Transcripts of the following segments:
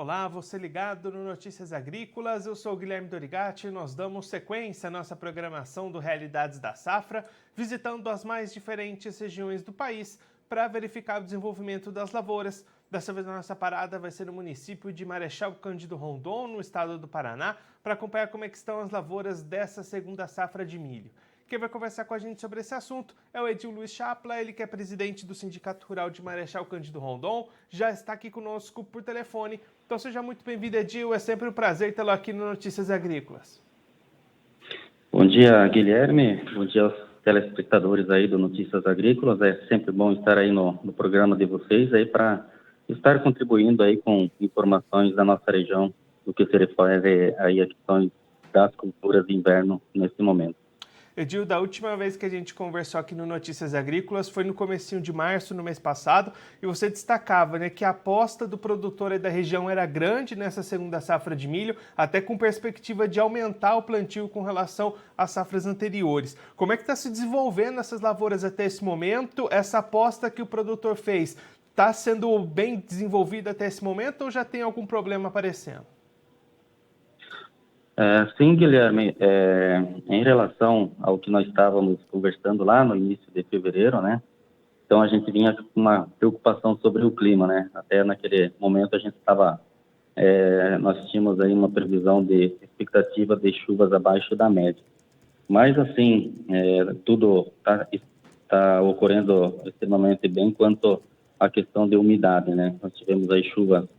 Olá, você ligado no Notícias Agrícolas, eu sou o Guilherme Dorigatti e nós damos sequência à nossa programação do Realidades da Safra, visitando as mais diferentes regiões do país para verificar o desenvolvimento das lavouras. Dessa vez a nossa parada vai ser no município de Marechal Cândido Rondon, no estado do Paraná, para acompanhar como é que estão as lavouras dessa segunda safra de milho. Quem vai conversar com a gente sobre esse assunto é o Edil Luiz Chapla, ele que é presidente do Sindicato Rural de Marechal Cândido Rondon, já está aqui conosco por telefone. Então seja muito bem-vindo, Edil, é sempre um prazer tê-lo aqui no Notícias Agrícolas. Bom dia, Guilherme, bom dia aos telespectadores aí do Notícias Agrícolas, é sempre bom estar aí no programa de vocês aí para estar contribuindo aí com informações da nossa região, do que se refere aí a questões das culturas de inverno nesse momento. Edil, da última vez que a gente conversou aqui no Notícias Agrícolas foi no comecinho de março, no mês passado, e você destacava, que a aposta do produtor aí da região era grande nessa segunda safra de milho, até com perspectiva de aumentar o plantio com relação às safras anteriores. Como é que está se desenvolvendo essas lavouras até esse momento? Essa aposta que o produtor fez está sendo bem desenvolvida até esse momento ou já tem algum problema aparecendo? Sim, Guilherme, em relação ao que nós estávamos conversando lá no início de fevereiro, né? Então a gente vinha com uma preocupação sobre o clima, né? Até naquele momento a gente estava, nós tínhamos aí uma previsão de expectativa de chuvas abaixo da média. Mas assim, tudo está ocorrendo extremamente bem quanto à questão de umidade, né? Nós tivemos aí chuvas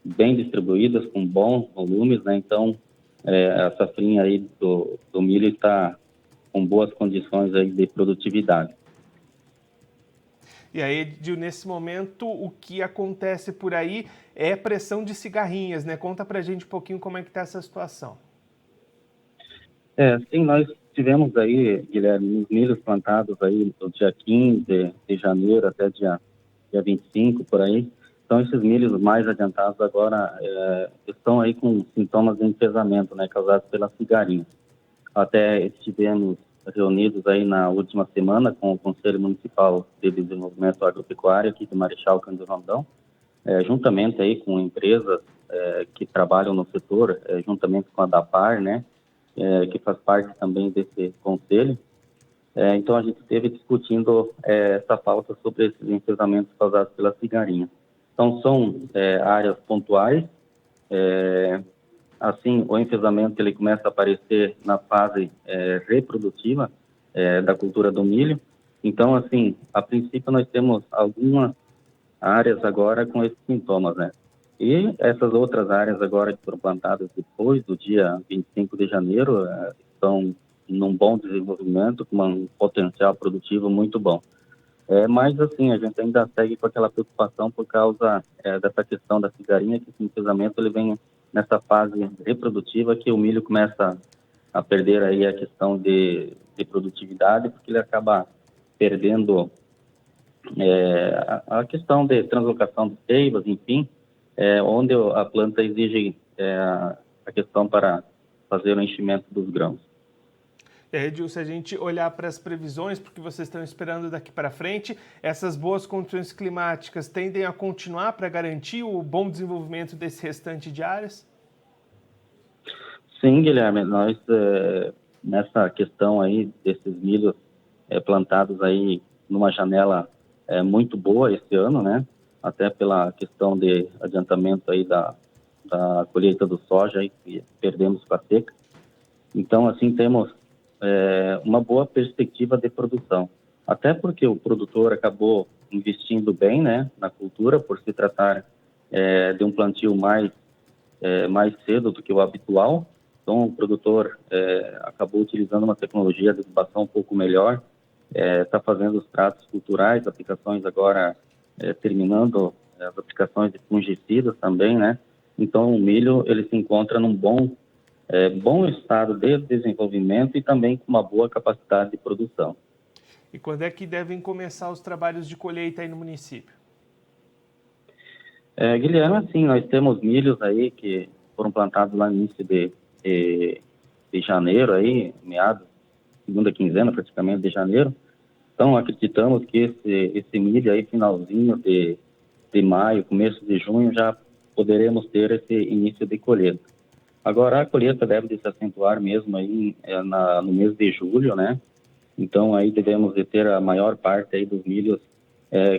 bem distribuídas, com bons volumes, né? Então a safrinha aí do milho está com boas condições aí de produtividade. E aí, Edil, nesse momento, o que acontece por aí é pressão de cigarrinhas, né? Conta pra gente um pouquinho como é que está essa situação. Sim, nós tivemos aí, Guilherme, os milhos plantados aí do dia 15 de janeiro até dia 25, por aí. Então, esses milhos mais adiantados agora estão aí com sintomas de enfesamento, né, causados pela cigarrinha. Até estivemos reunidos aí na última semana com o Conselho Municipal de Desenvolvimento Agropecuário aqui de Marechal Cândido Rondon, juntamente aí com empresas que trabalham no setor, juntamente com a DAPAR, né, que faz parte também desse conselho. Então, a gente esteve discutindo essa pauta sobre esses enfesamentos causados pela cigarrinha. Então, são áreas pontuais. Assim, o enfesamento ele começa a aparecer na fase reprodutiva da cultura do milho. Então, assim, a princípio nós temos algumas áreas agora com esses sintomas, né? E essas outras áreas agora que foram plantadas depois do dia 25 de janeiro estão num bom desenvolvimento, com um potencial produtivo muito bom. Mas, assim, a gente ainda segue com aquela preocupação por causa dessa questão da cigarrinha, que esse enfesamento ele vem nessa fase reprodutiva que o milho começa a perder aí a questão de produtividade, porque ele acaba perdendo a questão de translocação de seivas, enfim, onde a planta exige a questão para fazer o enchimento dos grãos. Edil, se a gente olhar para as previsões, porque vocês estão esperando daqui para frente, essas boas condições climáticas tendem a continuar para garantir o bom desenvolvimento desse restante de áreas? Sim, Guilherme, nós nessa questão aí desses milhos plantados aí numa janela muito boa esse ano, né? Até pela questão de adiantamento aí da colheita do soja aí, que perdemos com a seca. Então, assim, temos uma boa perspectiva de produção. Até porque o produtor acabou investindo bem, né, na cultura, por se tratar de um plantio mais cedo do que o habitual. Então, o produtor acabou utilizando uma tecnologia de adubação um pouco melhor, está fazendo os tratos culturais, aplicações agora terminando as aplicações de fungicidas também, né? Então, o milho ele se encontra num bom estado de desenvolvimento e também com uma boa capacidade de produção. E quando é que devem começar os trabalhos de colheita aí no município? Guilherme, assim, nós temos milhos aí que foram plantados lá no início de janeiro, aí, meados, segunda quinzena praticamente de janeiro. Então, acreditamos que esse milho aí, finalzinho de maio, começo de junho, já poderemos ter esse início de colheita. Agora, a colheita deve de se acentuar mesmo aí no mês de julho, né? Então, aí devemos de ter a maior parte aí dos milhos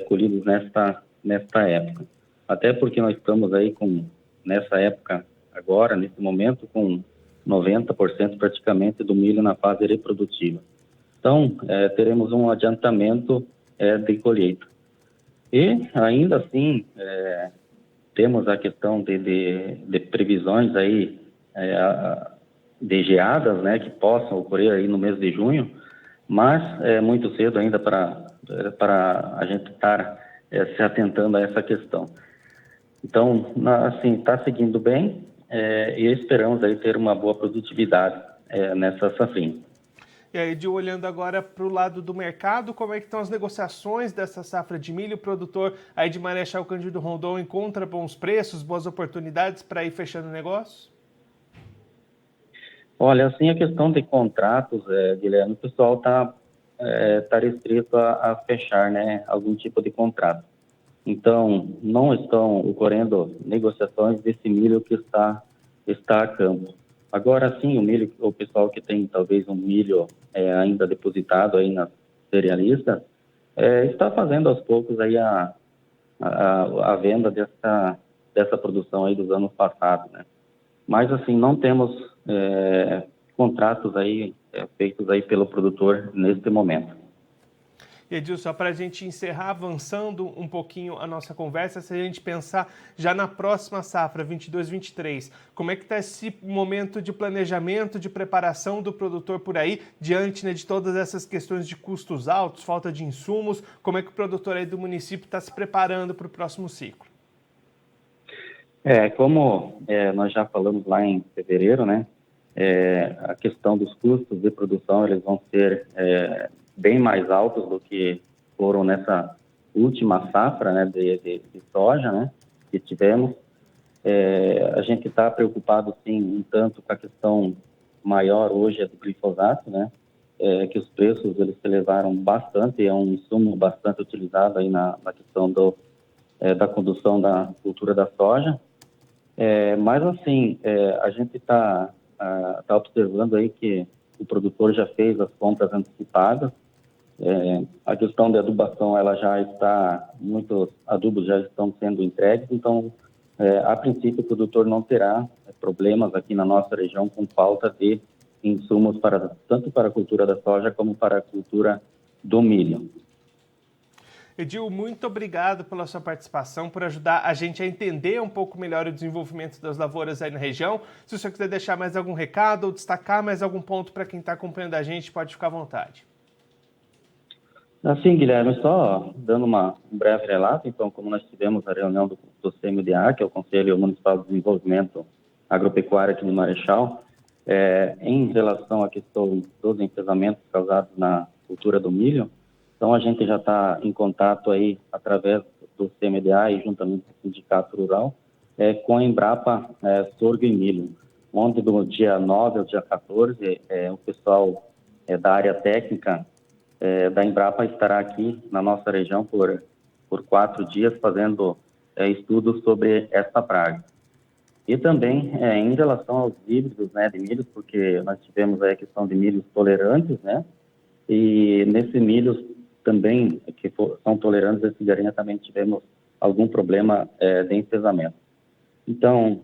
colhidos nesta época. Até porque nós estamos aí nessa época agora, nesse momento, com 90% praticamente do milho na fase reprodutiva. Então, teremos um adiantamento de colheita. E, ainda assim, temos a questão de previsões aí de geadas, né, que possam ocorrer aí no mês de junho, mas é muito cedo ainda para a gente estar se atentando a essa questão. Então, assim, está seguindo bem e esperamos aí ter uma boa produtividade nessa safrinha. E aí, Edil, olhando agora para o lado do mercado, como é que estão as negociações dessa safra de milho? O produtor aí de Marechal Cândido Rondon encontra bons preços, boas oportunidades para ir fechando o negócio? Olha, assim, a questão de contratos, Guilherme, o pessoal está restrito a fechar, né, algum tipo de contrato. Então, não estão ocorrendo negociações desse milho que está a campo. Agora sim, o pessoal que tem talvez um milho ainda depositado aí nas cerealistas, está fazendo aos poucos aí a venda dessa produção aí dos anos passados, né? Mas assim, não temos contratos aí feitos aí pelo produtor neste momento. Edil, só para a gente encerrar, avançando um pouquinho a nossa conversa, se a gente pensar já na próxima safra, 22-23, como é que está esse momento de planejamento, de preparação do produtor por aí, diante, né, de todas essas questões de custos altos, falta de insumos, como é que o produtor aí do município está se preparando para o próximo ciclo? Como nós já falamos lá em fevereiro, né, a questão dos custos de produção, eles vão ser bem mais altos do que foram nessa última safra, né, de soja, né, que tivemos. A gente está preocupado, sim, um tanto com a questão maior hoje do glifosato, né, que os preços eles se elevaram bastante, é um insumo bastante utilizado aí na questão da condução da cultura da soja. Mas, assim, a gente está observando aí que o produtor já fez as compras antecipadas. A questão da adubação, ela já está, muitos adubos já estão sendo entregues, então, a princípio, o produtor não terá problemas aqui na nossa região com falta de insumos tanto para a cultura da soja como para a cultura do milho. Edil, muito obrigado pela sua participação, por ajudar a gente a entender um pouco melhor o desenvolvimento das lavouras aí na região. Se o senhor quiser deixar mais algum recado ou destacar mais algum ponto para quem está acompanhando a gente, pode ficar à vontade. Assim, Guilherme, só dando um breve relato, então, como nós tivemos a reunião do CMDA, que é o Conselho Municipal de Desenvolvimento Agropecuário aqui de Marechal, em relação à questão dos enfesamentos causados na cultura do milho, então a gente já está em contato aí através do CMDA e juntamente com o Sindicato Rural, com a Embrapa Sorgo e Milho, onde do dia 9 ao dia 14, o pessoal da área técnica da Embrapa estará aqui na nossa região por 4 dias fazendo estudos sobre essa praga. E também em relação aos híbridos, né, de milhos, porque nós tivemos aí a questão de milhos tolerantes, né, e nesses milhos também que são tolerantes à cigarinha também tivemos algum problema de enfesamento. Então,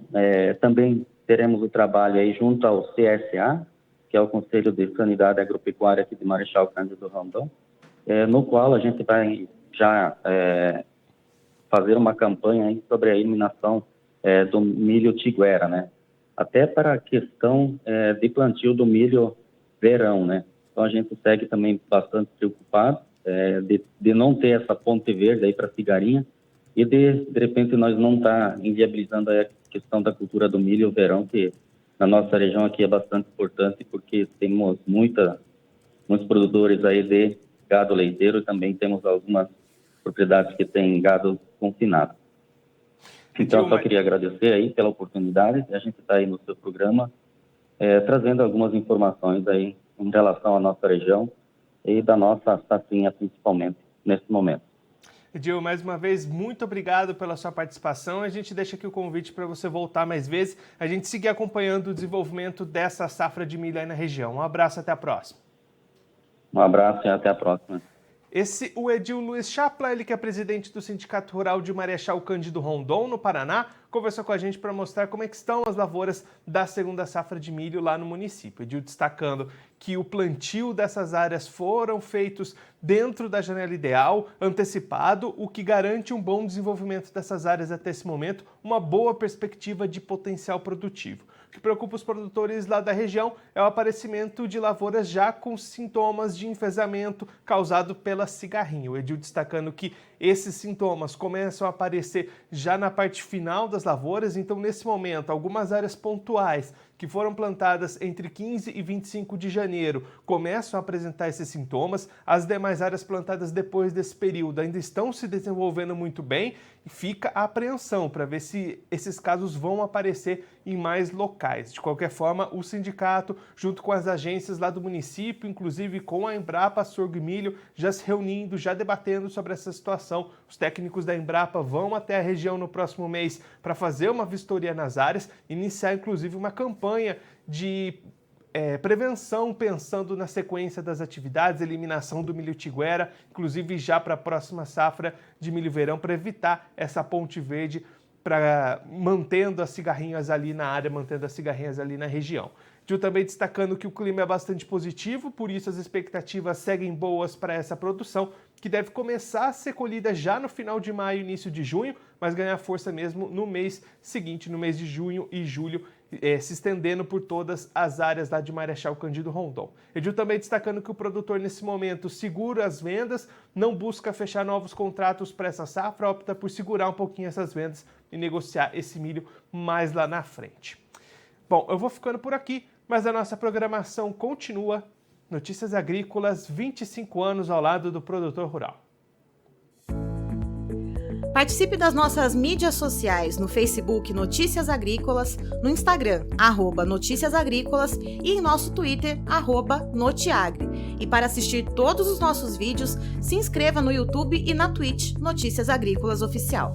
também teremos o trabalho aí junto ao CSA, que é o Conselho de Sanidade Agropecuária aqui de Marechal Cândido Rondon, no qual a gente vai já fazer uma campanha aí sobre a eliminação do milho tiguera, né? Até para a questão de plantio do milho verão, né? Então a gente segue também bastante preocupado de não ter essa ponte verde aí para cigarinha e de repente nós não tá inviabilizando a questão da cultura do milho verão, que na nossa região aqui é bastante importante porque temos muitos produtores aí de gado leiteiro e também temos algumas propriedades que têm gado confinado. Então, eu só queria agradecer aí pela oportunidade. A gente está aí no seu programa trazendo algumas informações aí em relação à nossa região e da nossa safrinha, principalmente, nesse momento. Edil, mais uma vez, muito obrigado pela sua participação. A gente deixa aqui o convite para você voltar mais vezes, a gente seguir acompanhando o desenvolvimento dessa safra de milho aí na região. Um abraço, até a próxima. Um abraço e até a próxima. O Edil Luiz Chapla, ele que é presidente do Sindicato Rural de Marechal Cândido Rondon, no Paraná, conversou com a gente para mostrar como é que estão as lavouras da segunda safra de milho lá no município. Edil destacando que o plantio dessas áreas foram feitos dentro da janela ideal, antecipado, o que garante um bom desenvolvimento dessas áreas até esse momento, uma boa perspectiva de potencial produtivo. O que preocupa os produtores lá da região é o aparecimento de lavouras já com sintomas de enfesamento causado pela cigarrinha. O Edil destacando que esses sintomas começam a aparecer já na parte final das lavouras, então nesse momento algumas áreas pontuais que foram plantadas entre 15 e 25 de janeiro começam a apresentar esses sintomas, as demais áreas plantadas depois desse período ainda estão se desenvolvendo muito bem e fica a apreensão para ver se esses casos vão aparecer em mais locais. De qualquer forma, o sindicato, junto com as agências lá do município, inclusive com a Embrapa Sorgo e Milho, já se reunindo, já debatendo sobre essa situação. Os técnicos da Embrapa vão até a região no próximo mês para fazer uma vistoria nas áreas, iniciar inclusive uma campanha de prevenção, pensando na sequência das atividades, eliminação do milho tiguera, inclusive já para a próxima safra de milho-verão, para evitar essa ponte verde, para mantendo as cigarrinhas ali na área, mantendo as cigarrinhas ali na região. Gil também destacando que o clima é bastante positivo, por isso as expectativas seguem boas para essa produção, que deve começar a ser colhida já no final de maio, início de junho, mas ganhar força mesmo no mês seguinte, no mês de junho e julho, se estendendo por todas as áreas lá de Marechal Cândido Rondon. Edil também destacando que o produtor nesse momento segura as vendas, não busca fechar novos contratos para essa safra, opta por segurar um pouquinho essas vendas e negociar esse milho mais lá na frente. Bom, eu vou ficando por aqui, mas a nossa programação continua. Notícias Agrícolas, 25 anos ao lado do produtor rural. Participe das nossas mídias sociais no Facebook Notícias Agrícolas, no Instagram, @Notícias Agrícolas e em nosso Twitter, @Notiagre. E para assistir todos os nossos vídeos, se inscreva no YouTube e na Twitch Notícias Agrícolas Oficial.